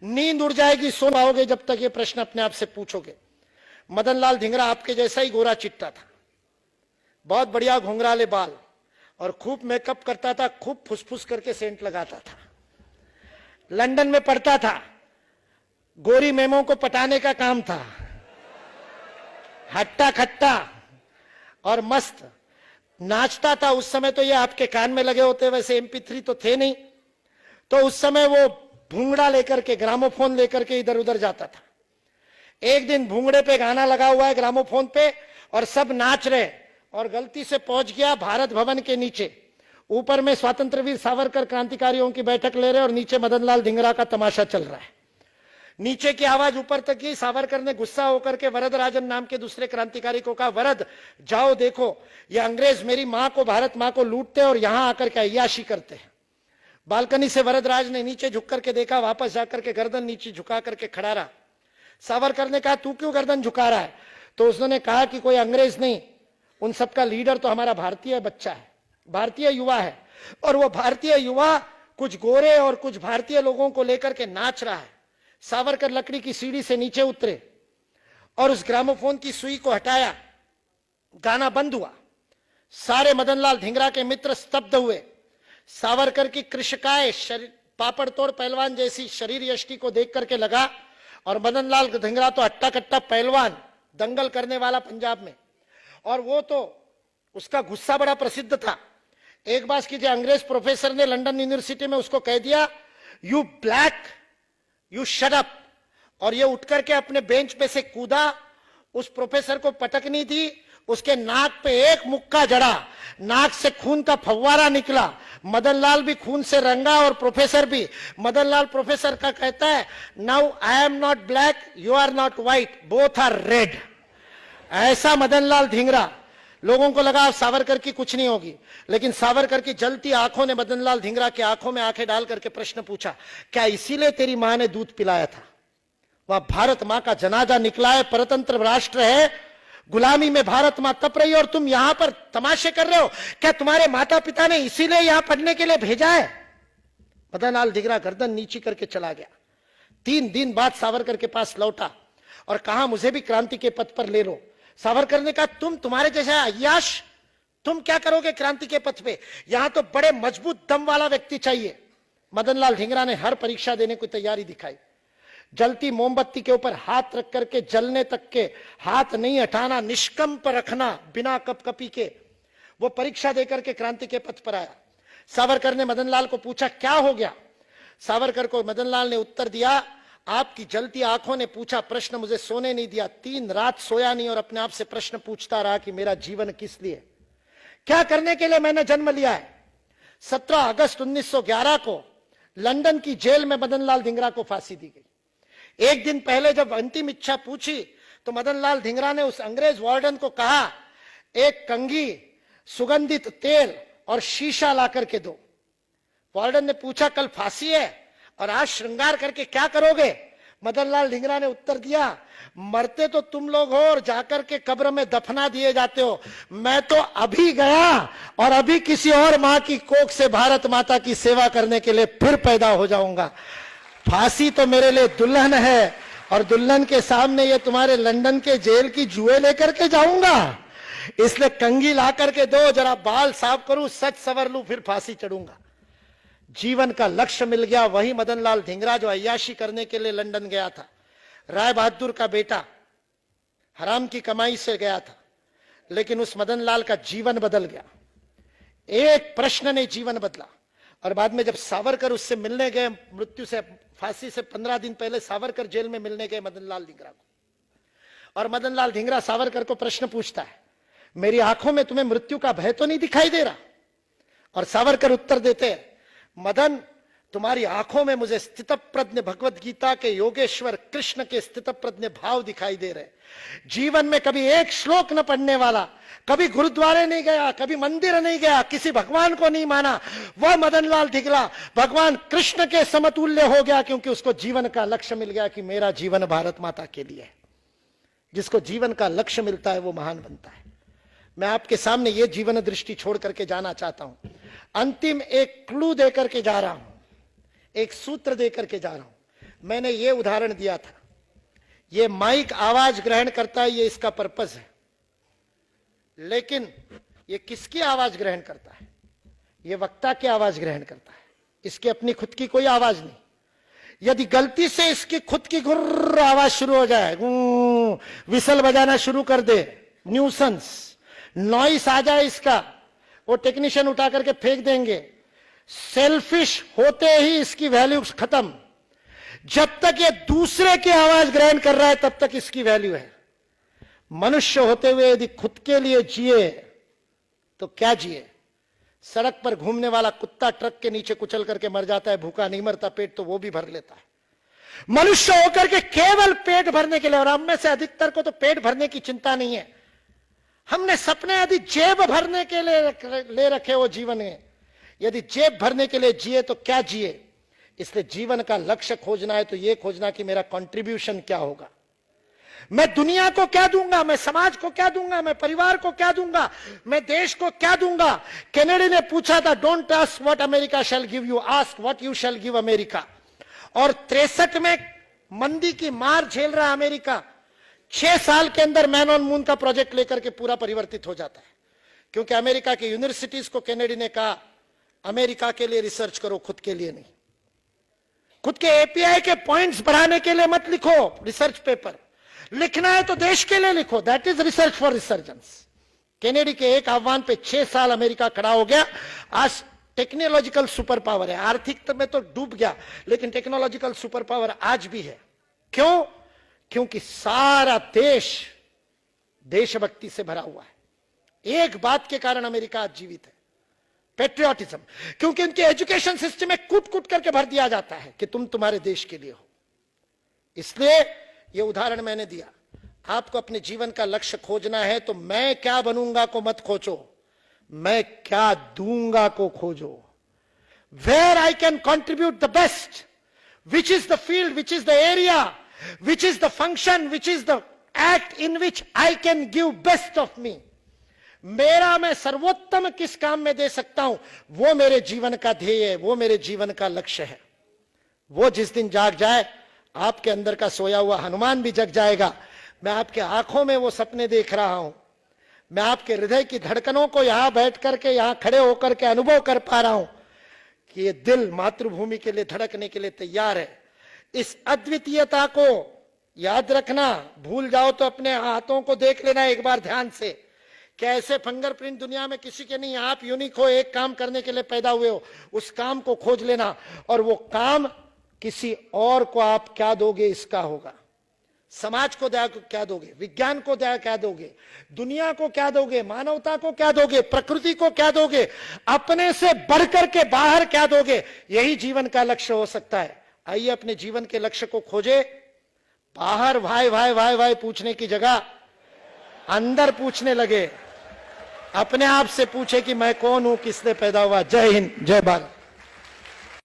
नींद उड़ जाएगी, सो पाओगे जब तक ये प्रश्न अपने आप से पूछोगे। मदन लाल धिंगरा आपके जैसा ही गोरा चिट्टा था, बहुत बढ़िया घुंघराले बाल, और खूब मेकअप करता था, खूब फुसफुस करके सेंट लगाता था। लंदन में पढ़ता था, गोरी मेमों को पटाने का काम था, हट्टा खट्टा और मस्त नाचता था। उस समय तो ये आपके कान में लगे होते, वैसे MP3 तो थे नहीं, तो उस समय वो भूंगड़ा लेकर के, ग्रामोफोन लेकर के इधर उधर जाता था। एक दिन भूंगड़े पे गाना लगा हुआ है ग्रामोफोन पे, और सब नाच रहे, और गलती से पहुंच गया भारत भवन के नीचे। ऊपर में स्वतंत्रवीर सावरकर क्रांतिकारियों की बैठक ले रहे, और नीचे मदन लाल धिंगरा का तमाशा चल रहा है। नीचे की आवाज ऊपर तक गई। सावरकर ने गुस्सा होकर के वरदराजन नाम के दूसरे क्रांतिकारी को कहा, वरद जाओ देखो, ये अंग्रेज मेरी मां को, भारत मां को लूटते और यहां आकर के अय्याशी करते हैं। बालकनी से वरदराज ने नीचे झुक करके देखा, वापस जाकर के गर्दन नीचे झुका करके खड़ा रहा। सावरकर ने कहा, तू क्यों गर्दन झुका रहा है? तो उसने कहा कि कोई अंग्रेज नहीं, उन सबका लीडर तो हमारा भारतीय बच्चा है, भारतीय युवा है, और वो भारतीय युवा कुछ गोरे और कुछ भारतीय लोगों को लेकर के नाच रहा है। सावरकर लकड़ी की सीढ़ी से नीचे उतरे और उस ग्रामोफोन की सुई को हटाया। गाना बंद हुआ। सारे मदन लाल धिंगरा के मित्र स्तब्ध हुए। सावरकर की कृशकाय पापड़ तोड़ पहलवान जैसी शरीर यष्टि को देख करके लगा, और मदन लाल धिंगरा तो अट्टा कट्टा पहलवान, दंगल करने वाला पंजाब में, और वो तो उसका गुस्सा बड़ा प्रसिद्ध था। एक बात कीजिए, अंग्रेज प्रोफेसर ने लंदन यूनिवर्सिटी में उसको कह दिया, you black, you shut up, और ये उठ करके अपने बेंच पे से कूदा। उस प्रोफेसर को पटकनी थी, उसके नाक पे एक मुक्का जड़ा, नाक से खून का फव्वारा निकला। मदन लाल भी खून से रंगा और प्रोफेसर भी। मदन लाल प्रोफेसर का कहता है, now I am not black, you are not white, both are red. ऐसा मदन लाल धिंगरा। लोगों को लगा सावरकर की कुछ नहीं होगी, लेकिन सावरकर की जलती आंखों ने मदन लाल धिंगरा की आंखों में आंखें डाल करके प्रश्न पूछा, क्या इसीलिए तेरी मां ने दूध पिलाया था? वह भारत मां का जनाजा निकला है, परतंत्र राष्ट्र है, गुलामी में भारत मां तप रही है, और तुम यहां पर तमाशे कर रहे हो? क्या तुम्हारे माता पिता ने इसीलिए यहां पढ़ने के लिए भेजा है? मदन लाल धिंगरा गर्दन नीची करके चला गया। 3 दिन बाद सावरकर के पास लौटा और कहा, मुझे भी क्रांति के पथ पर ले लो। सावरकर ने कहा, तुम्हारे जैसा अय्याश, तुम क्या करोगे क्रांति के पथ पे? यहां तो बड़े मजबूत दम वाला व्यक्ति चाहिए। मदन लाल धिंगरा ने हर परीक्षा देने की तैयारी दिखाई। जलती मोमबत्ती के ऊपर हाथ रख करके जलने तक के हाथ नहीं हटाना, निष्कंप रखना बिना कपकपी के, वो परीक्षा देकर के क्रांति के पथ पर आया। सावरकर ने मदन लाल को पूछा, क्या हो गया? सावरकर को मदन लाल ने उत्तर दिया, आपकी जलती आंखों ने पूछा प्रश्न, मुझे सोने नहीं दिया, 3 रात सोया नहीं और अपने आप से प्रश्न पूछता रहा कि मेरा जीवन किस लिए, क्या करने के लिए मैंने जन्म लिया है। 17 अगस्त 1911 को लंदन की जेल में मदन लाल धिंगरा को फांसी दी गई। एक दिन पहले जब अंतिम इच्छा पूछी तो मदन लाल धिंगरा ने उस अंग्रेज वार्डन को कहा, एक कंघी, सुगंधित तेल और शीशा ला करके दो। वार्डन ने पूछा, कल फांसी है और आज श्रृंगार करके क्या करोगे? मदन लाल धिंगरा ने उत्तर दिया, मरते तो तुम लोग हो और जाकर के कब्र में दफना दिए जाते हो, मैं तो अभी गया और अभी किसी और मां की कोख से भारत माता की सेवा करने के लिए फिर पैदा हो जाऊंगा। फांसी तो मेरे लिए दुल्हन है, और दुल्हन के सामने ये तुम्हारे लंदन के जेल की जुए लेकर के जाऊंगा, इसलिए कंघी ला करके दो, जरा बाल साफ करूं, सच सवर लूं, फिर फांसी चढ़ूंगा। जीवन का लक्ष्य मिल गया। वही मदन लाल धिंगरा जो अय्याशी करने के लिए लंदन गया था, राय बहादुर का बेटा, हराम की कमाई से गया था, लेकिन उस मदन लाल का जीवन बदल गया। एक प्रश्न ने जीवन बदला। और बाद में जब सावरकर उससे मिलने गए, मृत्यु से, फांसी से 15 दिन पहले सावरकर जेल में मिलने गए मदन लाल धिंगरा को, और मदन लाल धिंगरा सावरकर को प्रश्न पूछता है, मेरी आंखों में तुम्हें मृत्यु का भय तो नहीं दिखाई दे रहा? और सावरकर उत्तर देते हैं, मदन, तुम्हारी आंखों में मुझे स्थितप्रज्ञ भगवत गीता के योगेश्वर कृष्ण के स्थितप्रज्ञ भाव दिखाई दे रहे। जीवन में कभी एक श्लोक न पढ़ने वाला, कभी गुरुद्वारे नहीं गया, कभी मंदिर नहीं गया, किसी भगवान को नहीं माना, वह मदन लाल धिंगरा भगवान कृष्ण के समतुल्य हो गया, क्योंकि उसको जीवन का लक्ष्य मिल गया कि मेरा जीवन भारत माता के लिए है। जिसको जीवन का लक्ष्य मिलता है वो महान बनता है। मैं आपके सामने ये जीवन दृष्टि छोड़ करके जाना चाहता हूं। अंतिम एक क्लू देकर के जा रहा हूं, एक सूत्र देकर के जा रहा हूं। मैंने ये उदाहरण दिया था, ये माइक आवाज ग्रहण करता है, ये इसका पर्पस है, लेकिन ये किसकी आवाज ग्रहण करता है? ये वक्ता की आवाज ग्रहण करता है, इसकी अपनी खुद की कोई आवाज नहीं। यदि गलती से इसकी खुद की गुर्र आवाज शुरू हो जाए, विसल बजाना शुरू कर दे, न्यूसेंस नॉइस आ जाए इसका, वो टेक्नीशियन उठा करके फेंक देंगे। सेल्फिश होते ही इसकी वैल्यू खत्म। जब तक ये दूसरे की आवाज ग्रहण कर रहा है तब तक इसकी वैल्यू है। मनुष्य होते हुए यदि खुद के लिए जिए तो क्या जिए? सड़क पर घूमने वाला कुत्ता ट्रक के नीचे कुचल करके मर जाता है, भूखा नहीं मरता, पेट तो वो भी भर लेता है। मनुष्य होकर के केवल पेट भरने के लिए, और हम में से अधिकतर को तो पेट भरने की चिंता नहीं है, हमने सपने यदि जेब भरने के लिए ले रखे हो जीवन में, यदि जेब भरने के लिए जिए तो क्या जिए? इसलिए जीवन का लक्ष्य खोजना है तो यह खोजना कि मेरा कंट्रीब्यूशन क्या होगा, मैं दुनिया को क्या दूंगा, मैं समाज को क्या दूंगा, मैं परिवार को क्या दूंगा, मैं देश को क्या दूंगा। केनेडी ने पूछा था, don't ask what America shell give you, ask what you shall give America. और 63 में मंदी की मार झेल रहा अमेरिका 6 साल के अंदर मैन ऑन मून का प्रोजेक्ट लेकर के पूरा परिवर्तित हो जाता है, क्योंकि अमेरिका की यूनिवर्सिटीज को केनेडी ने कहा, अमेरिका के लिए रिसर्च करो, खुद के लिए नहीं। खुद के एपीआई के पॉइंट्स बढ़ाने के लिए मत लिखो रिसर्च पेपर, लिखना है तो देश के लिए लिखो, that is research for resurgence. Kennedy के एक आह्वान पे 6 साल अमेरिका खड़ा हो गया। आज टेक्नोलॉजिकल सुपर पावर है, आर्थिक में तो डूब गया, लेकिन टेक्नोलॉजिकल सुपर पावर आज भी है। क्यों? क्योंकि सारा देश देशभक्ति से भरा हुआ है। एक बात के कारण अमेरिका आज जीवित है, पेट्रियोटिज्म, क्योंकि उनके एजुकेशन सिस्टम में कूट कूट करके भर दिया जाता है कि तुम तुम्हारे देश के लिए हो। इसलिए यह उदाहरण मैंने दिया। आपको अपने जीवन का लक्ष्य खोजना है तो मैं क्या बनूंगा को मत खोजो, मैं क्या दूंगा को खोजो। Where I can contribute the best, which is the field, which is the area, which is the function, which is the act in which I can give best of me. मेरा मैं सर्वोत्तम किस काम में दे सकता हूं, वो मेरे जीवन का ध्येय है, वो मेरे जीवन का लक्ष्य है। वो जिस दिन जाग जाए, आपके अंदर का सोया हुआ हनुमान भी जग जाएगा। मैं आपके आंखों में वो सपने देख रहा हूं, मैं आपके हृदय की धड़कनों को यहां बैठ करके, यहां खड़े होकर के अनुभव कर पा रहा हूं कि ये दिल मातृभूमि के लिए धड़कने के लिए तैयार है। इस अद्वितीयता को याद रखना। भूल जाओ तो अपने हाथों को देख लेना एक बार ध्यान से, क्या ऐसे फिंगरप्रिंट दुनिया में किसी के नहीं। आप यूनिक हो, एक काम करने के लिए पैदा हुए हो, उस काम को खोज लेना, और वो काम किसी और को आप क्या दोगे इसका होगा। समाज को क्या दोगे, विज्ञान को क्या दोगे, दुनिया को क्या दोगे, मानवता को क्या दोगे, प्रकृति को क्या दोगे, अपने से बढ़कर के बाहर क्या दोगे, यही जीवन का लक्ष्य हो सकता है। आइए अपने जीवन के लक्ष्य को खोजे। बाहर भाई भाई भाई भाई पूछने की जगह अंदर पूछने लगे, अपने आप से पूछे कि मैं कौन हूं, किसने पैदा हुआ। जय हिंद, जय भारत।